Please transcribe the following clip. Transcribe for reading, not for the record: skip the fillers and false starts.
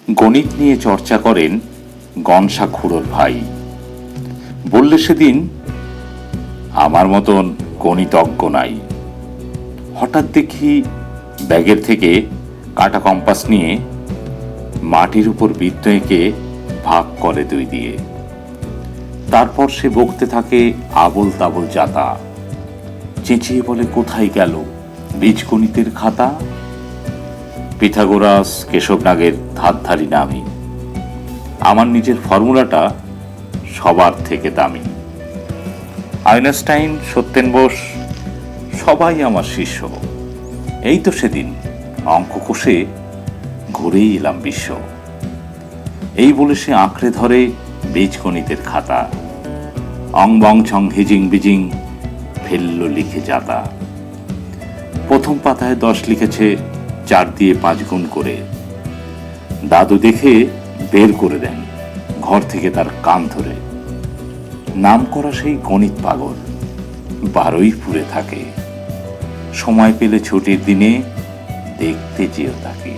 গণিত নিয়ে চর্চা করেন গনসা খুড়োর ভাই। বললে সেদিন, আমার মতন গণিতজ্ঞ নাই। হঠাৎ দেখি ব্যাগের থেকে কাটা কম্পাস নিয়ে মাটির উপর বৃত্ত এঁকে ভাগ করে 2 দিয়ে। তারপর সে বকতে থাকে আবোল তাবোল যাতা। চেঁচিয়ে বলে, কোথায় গেল বীজগণিতের খাতা? পিথাগোরাস, কেশবনাগের ধারধারি নামি। আমার নিজের ফর্মুলাটা সবার থেকে দামি। আইনস্টাইন, সত্যেন বোস সবাই আমার শিষ্য। এই তো সেদিন অঙ্ক কষে ঘুরেই এলাম বিশ্ব। এই বলে সে আঁকড়ে ধরে বীজগণিতের খাতা। অং বং ছং হিজিং বিজিং ফেলল লিখে যাতা। প্রথম পাতায় 10 লিখেছে 4 দিয়ে 5 গুণ করে। দাদু দেখে বের করে দেন ঘর থেকে তার কান ধরে। নাম করা সেই গণিত পাগল 12ই পুরে থাকে। সময় পেলে ছুটির দিনে দেখতে যেও তাকে।